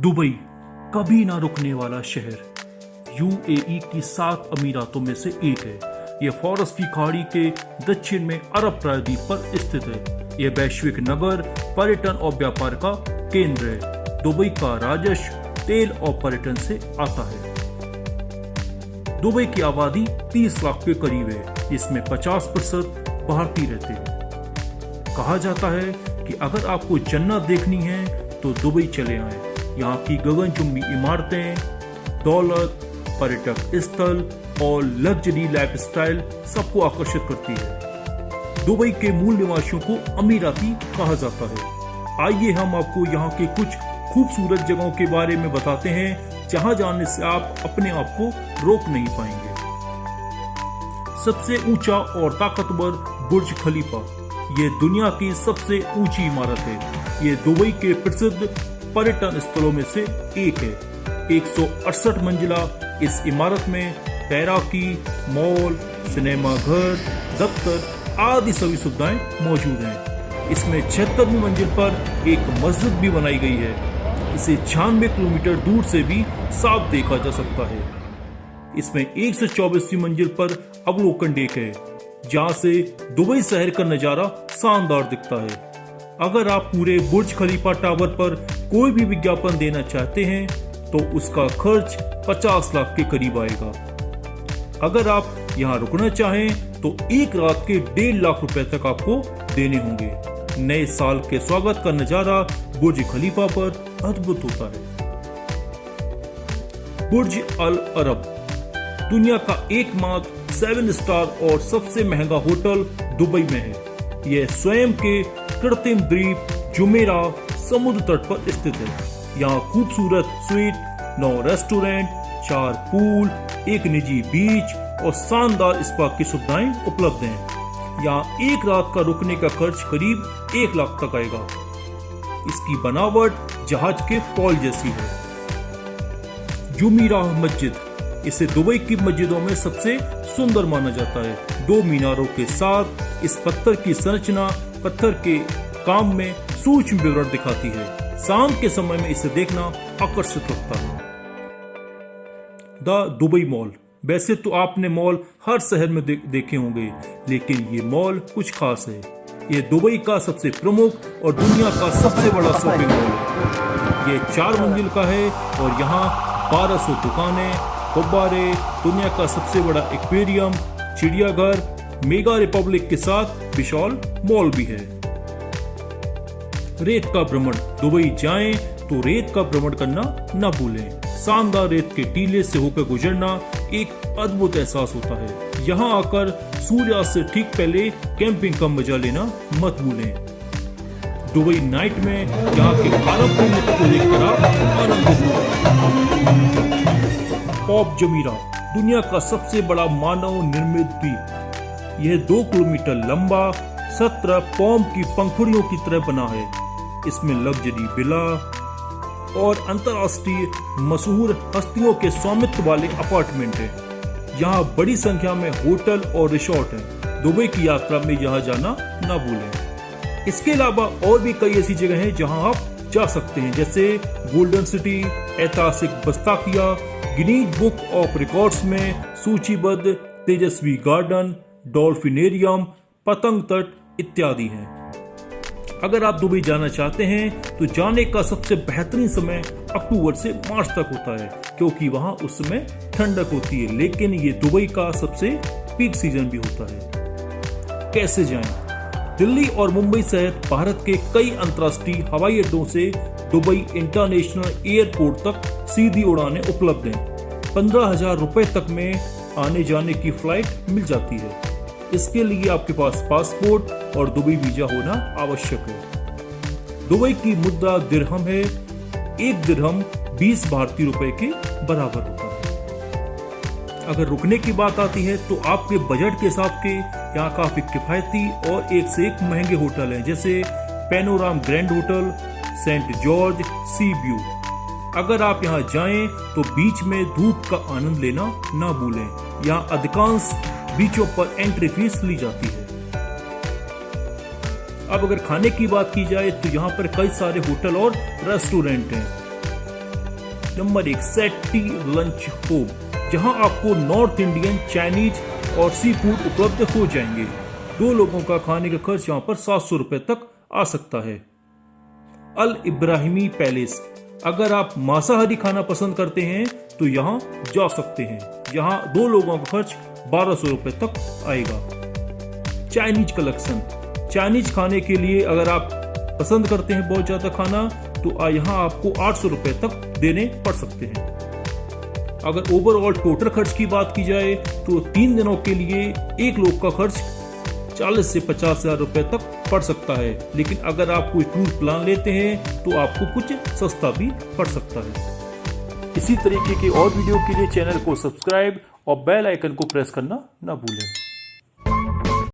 Dubai कभी ना रुकने वाला शहर यूएई की 7 अमीरातों में से एक है। यह फारस की खाड़ी के दक्षिण में अरब प्रायद्वीप पर स्थित है। यह वैश्विक नगर, पर्यटन और व्यापार का केंद्र है। दुबई का राजस्व तेल और पर्यटन से आता है। दुबई की आबादी 30 लाख के करीब है, जिसमें 50% भारतीय रहते हैं। कहा जाता है कि अगर आपको जन्नत देखनी है तो दुबई चले आएं। यहाँ की गगनचुंबी इमारतें, दौलत, पर्यटक स्थल और लग्जरी लाइफस्टाइल सबको आकर्षित करती है। दुबई के मूल निवासियों को अमीराती कहा जाता है। आइए हम आपको यहाँ के कुछ खूबसूरत जगहों के बारे में बताते हैं, जहाँ जाने से आप अपने आप को रोक नहीं पाएंगे। सबसे ऊंचा और ताकतवर बुर्ज खलीफा, ये दुनिया की सबसे ऊंची इमारत है। ये दुबई के प्रसिद्ध पर्यटन स्थलों में से एक है। 168 मंजिला इस इमारत में तैराकी, मॉल, सिनेमा घर, दफ्तर आदि सभी सुविधाएं मौजूद हैं। इसमें 76वीं मंजिल पर एक मस्जिद भी बनाई गई है। इसे 96 किलोमीटर दूर से भी साफ देखा जा सकता है। इसमें 124वीं मंजिल पर अवलोकन डेक है, जहां से दुबई शहर का नजारा शानदार दिखता है। अगर आप पूरे बुर्ज खलीफा टावर पर कोई भी विज्ञापन देना चाहते हैं तो उसका खर्च 50 लाख के करीब आएगा। अगर आप यहाँ रुकना चाहें तो एक रात के 1.5 लाख रुपए तक आपको देने होंगे। नए साल के स्वागत का नजारा बुर्ज खलीफा पर अद्भुत होता है। बुर्ज अल अरब, दुनिया का एकमात्र 7 स्टार और सबसे महंगा होटल दुबई में है। यह स्वयं के कृत्रिम द्वीप जुमेरा समुद्र तट पर स्थित है। यहाँ खूबसूरत स्वीट, 9 रेस्टोरेंट, 4 पूल, एक निजी बीच और शानदार स्पा की सुविधाएं उपलब्ध हैं। यहाँ एक रात का रुकने का खर्च करीब 1 लाख तक आएगा। इसकी बनावट जहाज के पॉल जैसी है। जुमीरा मस्जिद, इसे दुबई की मस्जिदों में सबसे सुंदर माना जाता है। 2 मीनारों के साथ इस पत्थर की संरचना पत्थर के काम में सूक्ष्म विवरण दिखाती है। शाम के समय में इसे देखना आकर्षित लगता है। द दुबई मॉल, वैसे तो आपने मॉल हर शहर में देखे होंगे, लेकिन ये मॉल कुछ खास है। ये दुबई का सबसे प्रमुख और दुनिया का सबसे बड़ा शॉपिंग मॉल है। ये 4 मंजिल का है और यहाँ 1200 दुकानें, गुब्बारे, दुनिया का सबसे बड़ा एक्वेरियम, चिड़ियाघर, मेगा रिपब्लिक के साथ विशाल मॉल भी है। रेत का भ्रमण, दुबई जाएं तो रेत का भ्रमण करना न भूलें। शानदार रेत के टीले से होकर गुजरना एक अद्भुत एहसास होता है। यहाँ आकर सूर्यास्त से ठीक पहले कैंपिंग का मजा लेना मत भूलें। दुबई नाइट में यहाँ के पारंपरिक नृत्य को देखकर आप आनंदित होंगे। पॉप जमीरा, दुनिया का सबसे बड़ा मानव निर्मित द्वीप। यह 2 किलोमीटर लंबा 17 पॉम की पंखुड़ियों की तरह बना है। इसमें लग्जरी विला और अंतरराष्ट्रीय मशहूर हस्तियों के स्वामित्व वाले अपार्टमेंट हैं। यहाँ बड़ी संख्या में होटल और रिसोर्ट हैं। दुबई की यात्रा में यहाँ जाना ना भूलें। इसके अलावा और भी कई ऐसी जगह हैं जहाँ आप जा सकते हैं, जैसे गोल्डन सिटी, ऐतिहासिक बस्ताकिया, गिनीज बुक ऑफ रिकॉर्ड्स में सूचीबद्ध तेजस्वी गार्डन, डॉल्फिनेरियम, पतंग तट इत्यादि हैं। अगर आप दुबई जाना चाहते हैं तो जाने का सबसे बेहतरीन समय अक्टूबर से मार्च तक होता है, क्योंकि वहां उस समय ठंडक होती है, लेकिन ये दुबई का सबसे पीक सीजन भी होता है। कैसे जाएं? दिल्ली और मुंबई सहित भारत के कई अंतर्राष्ट्रीय हवाई अड्डों से दुबई इंटरनेशनल एयरपोर्ट तक सीधी उड़ानें उपलब्ध हैं। 15,000 रुपए तक में आने जाने की फ्लाइट मिल जाती है। इसके लिए आपके पास पासपोर्ट और दुबई वीजा होना आवश्यक है। दुबई की मुद्रा दिरहम है। 1 दिरहम 20 भारतीय रुपए के बराबर होता है। अगर रुकने की बात आती है तो आपके बजट के हिसाब के यहाँ काफी किफायती और एक से एक महंगे होटल हैं, जैसे Panorama Grand Hotel, Saint George Sea View. अगर आप यहाँ जाएं तो बीच में धूप का आनंद लेना ना भूलें। यहाँ अधिकांश बीचों पर एंट्री फीस ली जाती है। अब अगर खाने की बात की जाए तो यहाँ पर कई सारे होटल और रेस्टोरेंट हैं। Number 1 set tea lunch home, जहां आपको नॉर्थ इंडियन, चाइनीज और सी फूड उपलब्ध हो जाएंगे। 2 लोगों का खाने का खर्च यहाँ पर 700 रुपए तक आ सकता है। अल इब्राहिमी पैलेस, अगर आप मांसाहारी खाना पसंद करते हैं तो यहाँ जा सकते हैं। यहाँ 2 लोगों का खर्च 1200 रुपए तक आएगा। चाइनीज कलेक्शन, चाइनीज खाने के लिए अगर आप पसंद करते हैं बहुत ज्यादा खाना तो यहाँ आपको 800 रुपए तक देने पड़ सकते हैं। अगर ओवरऑल टोटल खर्च की बात की जाए तो 3 दिनों के लिए एक लोग का खर्च 40 से 50 हजार रुपए तक पड़ सकता है। लेकिन अगर आप कोई टूर प्लान लेते हैं तो आपको कुछ सस्ता भी पड़ सकता है। इसी तरीके के और वीडियो के लिए चैनल को सब्सक्राइब और बेल आइकन को प्रेस करना ना भूलें।